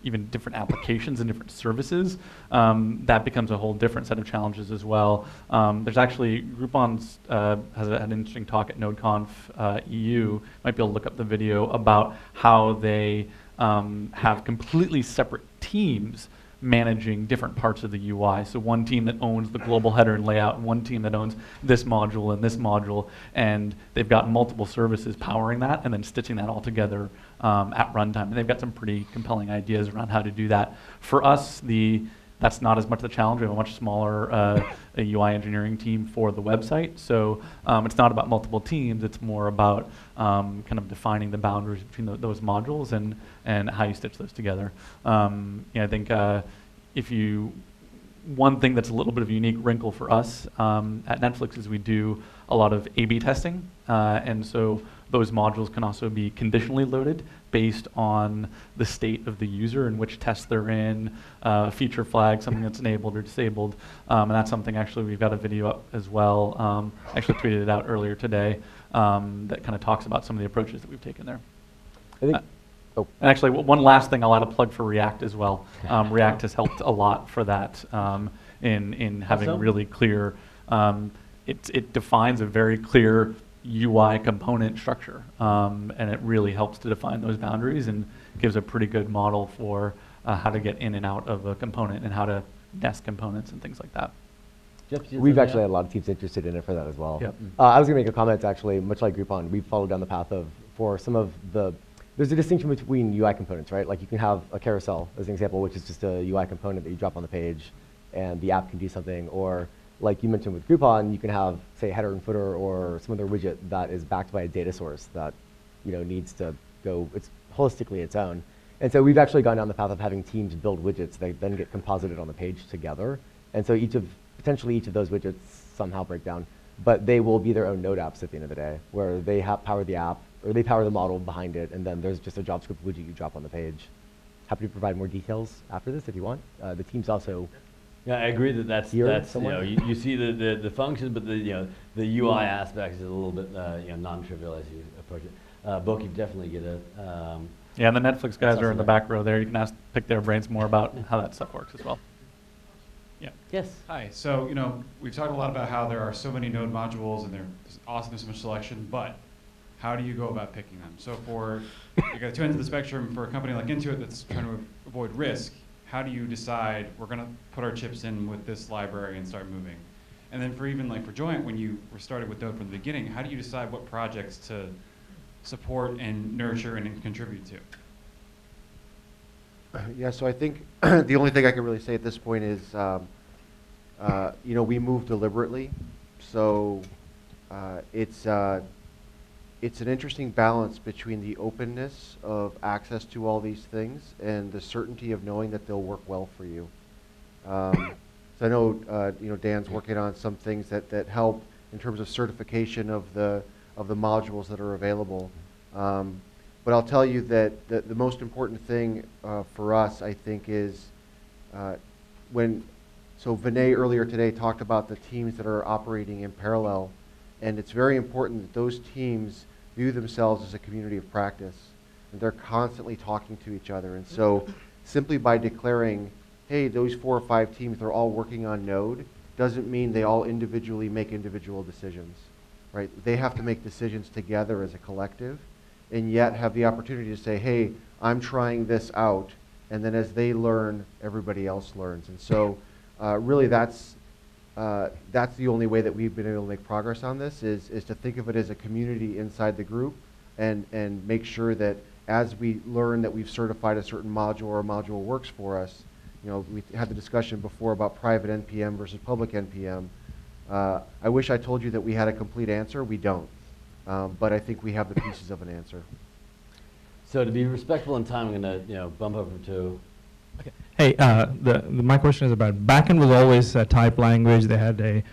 even different applications and different services, that becomes a whole different set of challenges as well. There's actually, Groupon has an interesting talk at NodeConf EU. Might be able to look up the video about how they have completely separate teams managing different parts of the UI. So one team that owns the global header and layout, and one team that owns this module, and they've got multiple services powering that and then stitching that all together at runtime. And they've got some pretty compelling ideas around how to do that. For us, that's not as much of the challenge. We have a much smaller UI engineering team for the website. So it's not about multiple teams. It's more about kind of defining the boundaries between those modules and how you stitch those together. I think one thing that's a little bit of a unique wrinkle for us at Netflix is we do a lot of A/B testing. And so those modules can also be conditionally loaded based on the state of the user and which test they're in, feature flag, something that's enabled or disabled. And that's something actually we've got a video up as well. Actually tweeted it out earlier today that kind of talks about some of the approaches that we've taken there. I think, And actually, one last thing, I'll add a plug for React as well. React has helped a lot for that in having really clear, it defines a very clear UI component structure, and it really helps to define those boundaries and gives a pretty good model for how to get in and out of a component and how to nest components and things like that. We've actually had a lot of teams interested in it for that as well. Yep. I was going to make a comment actually, much like Groupon, we've followed down the path of, for some of the, there's a distinction between UI components, right? Like you can have a carousel as an example, which is just a UI component that you drop on the page and the app can do something, or like you mentioned with Groupon, you can have, say, header and footer or some other widget that is backed by a data source that needs to go, it's holistically its own. And so we've actually gone down the path of having teams build widgets that then get composited on the page together. And so potentially each of those widgets somehow break down, but they will be their own Node apps at the end of the day, where they power the app, or they power the model behind it, and then there's just a JavaScript widget you drop on the page. Happy to provide more details after this if you want. The team's also Yeah, I agree that that's Here you somewhere? know you see the functions, but the UI aspect is a little bit non-trivial as you approach it. Book, you definitely get it. Yeah, and the Netflix guys also are in the there. back row there. You can pick their brains more about how that stuff works as well. Yeah. Yes. Hi. So, we've talked a lot about how there are so many node modules and there's awesome, so much selection, but how do you go about picking them? So you got two ends of the spectrum. For a company like Intuit that's trying to avoid risk, how do you decide we're going to put our chips in with this library and start moving? And then for Joint, when you were started with Node from the beginning, how do you decide what projects to support and nurture and contribute to? Yeah, so I think the only thing I can really say at this point is, we move deliberately. So it's an interesting balance between the openness of access to all these things and the certainty of knowing that they'll work well for you. So I know, Dan's working on some things that help in terms of certification of the modules that are available. But I'll tell you that the most important thing for us, I think, is so Vinay earlier today talked about the teams that are operating in parallel, and it's very important that those teams view themselves as a community of practice, and they're constantly talking to each other. And so simply by declaring, hey, those 4 or 5 teams, they're all working on Node, doesn't mean they all individually make individual decisions, right? They have to make decisions together as a collective, and yet have the opportunity to say, hey, I'm trying this out, and then as they learn, everybody else learns. And so really that's the only way that we've been able to make progress on this, is to think of it as a community inside the group, and make sure that as we learn that we've certified a certain module or a module works for us. We had the discussion before about private NPM versus public NPM. I wish I told you that we had a complete answer. We don't. But I think we have the pieces of an answer. So to be respectful in time, I'm going to bump over to. Okay. Hey, my question is about backend was always a type language. They had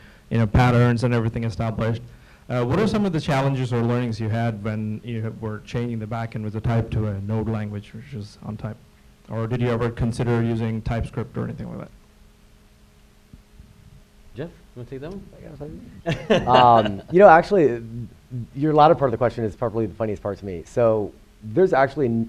patterns and everything established. What are some of the challenges or learnings you had when you were changing the backend with a type to a Node language, which is on type? Or did you ever consider using TypeScript or anything like that? Jeff, you want to take that one? Actually, your latter part of the question is probably the funniest part to me. So there's actually,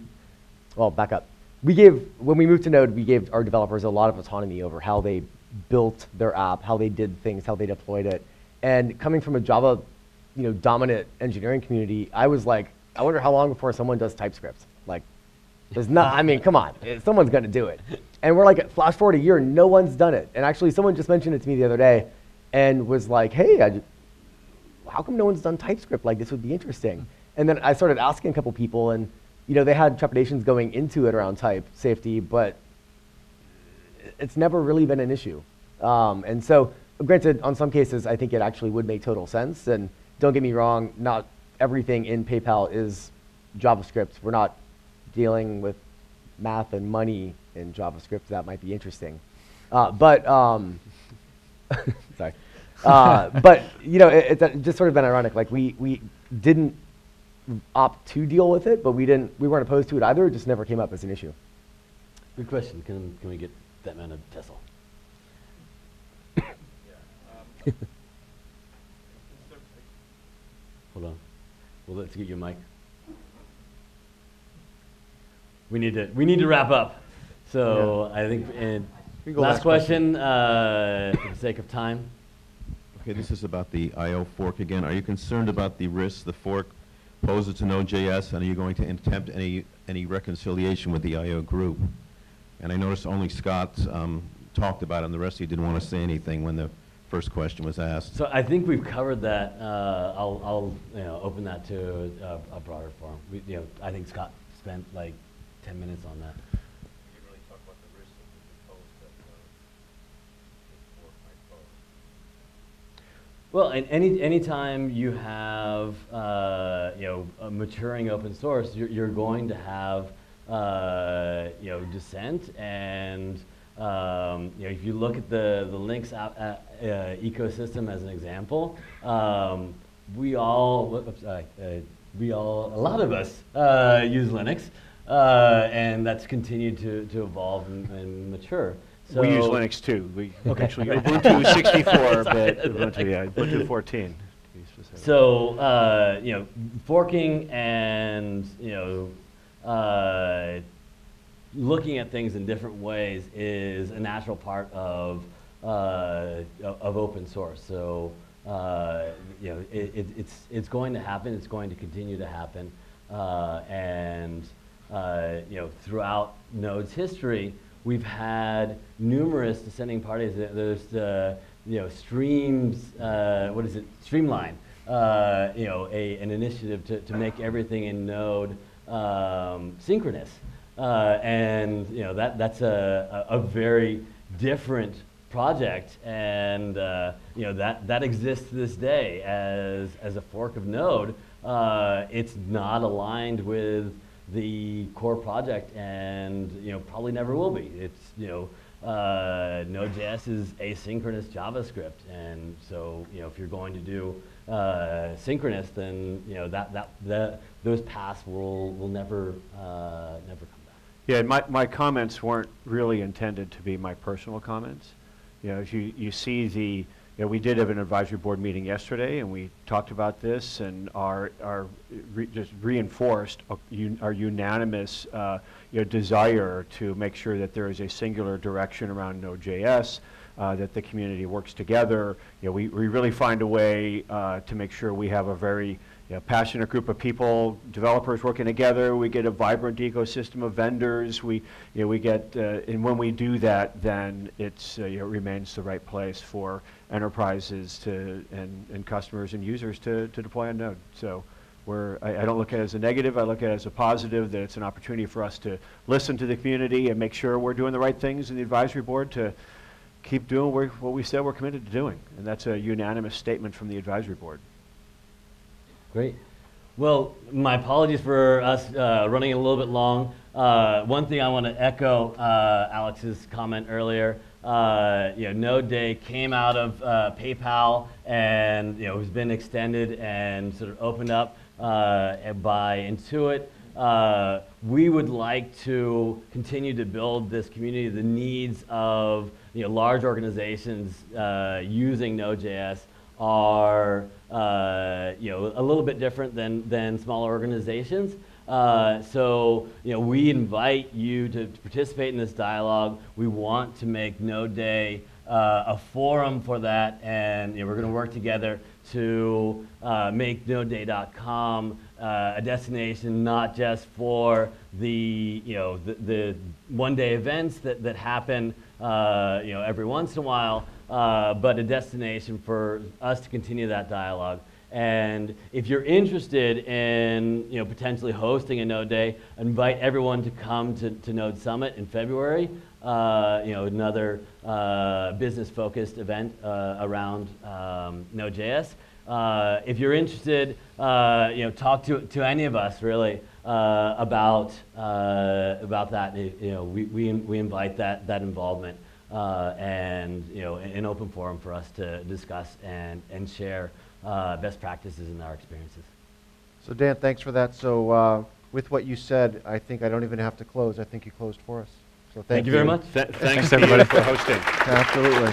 back up. When we moved to Node, we gave our developers a lot of autonomy over how they built their app, how they did things, how they deployed it. And coming from a Java, dominant engineering community, I was like, I wonder how long before someone does TypeScript. Come on, someone's gonna do it. And we're like, flash forward a year, no one's done it. And actually, someone just mentioned it to me the other day and was like, hey, how come no one's done TypeScript? This would be interesting. And then I started asking a couple people, and they had trepidations going into it around type safety, but it's never really been an issue. And so, granted, on some cases, I think it actually would make total sense. And don't get me wrong, not everything in PayPal is JavaScript. We're not dealing with math and money in JavaScript. That might be interesting. Sorry. But it's just sort of been ironic. We didn't opt to deal with it, but we weren't opposed to it either. It just never came up as an issue. Good question. Can we get that man a Tesla? Hold on. Well, let's get you a mic. We need to wrap up. So I think last question for the sake of time. Okay, this is about the I/O fork again. Are you concerned about the risks the fork poses to Node.js, and are you going to attempt any reconciliation with the I/O group? And I noticed only Scott talked about it, and the rest of you didn't want to say anything when the first question was asked. So I think we've covered that. I'll open that to a broader forum. I think Scott spent 10 minutes on that. You didn't really talk about the risks that the fork might pose. Well, and any time you have a maturing open source, you're going to have dissent, and if you look at the Linux ecosystem as an example, a lot of us use Linux, and that's continued to evolve and mature. So We use Linux too. We Okay. actually Ubuntu 64, but Ubuntu, yeah, Ubuntu 14. To be specific. So forking and looking at things in different ways is a natural part of open source. So it's going to happen. It's going to continue to happen, and throughout Node's history, we've had numerous dissenting parties. There's Streamline, an initiative to make everything in Node synchronous. That's a very different project, and that exists to this day as a fork of Node. It's not aligned with the core project, and probably never will be. It's Node.js is asynchronous JavaScript, and so if you're going to do synchronous, then those paths will never come back. Yeah, my comments weren't really intended to be my personal comments. If you see we did have an advisory board meeting yesterday, and we talked about this, and just reinforced our unanimous desire to make sure that there is a singular direction around Node.js, that the community works together. We really find a way to make sure we have a very passionate group of people, developers working together. We get a vibrant ecosystem of vendors. We get, and when we do that, then it remains the right place for enterprises and customers and users to deploy on Node. So I don't look at it as a negative. I look at it as a positive, that it's an opportunity for us to listen to the community and make sure we're doing the right things in the advisory board to keep doing what we said we're committed to doing. And that's a unanimous statement from the advisory board. Great. Well, my apologies for us running a little bit long. One thing I want to echo Alex's comment earlier. Node Day came out of PayPal, and has been extended and sort of opened up by Intuit. We would like to continue to build this community. The needs of large organizations using Node.js are a little bit different than smaller organizations. So we invite you to participate in this dialogue. We want to make Node Day a forum for that, and we're going to work together to make nodeday.com a destination not just for the one-day events that happen every once in a while, but a destination for us to continue that dialogue. And if you're interested in potentially hosting a Node Day, invite everyone to come to Node Summit in February. Another business-focused event around Node.js. If you're interested, talk to any of us really about that. We invite that involvement and an open forum for us to discuss and share best practices and our experiences. So Dan, thanks for that. So with what you said, I think I don't even have to close. I think you closed for us. So thank you very much. Thanks everybody for hosting. Absolutely.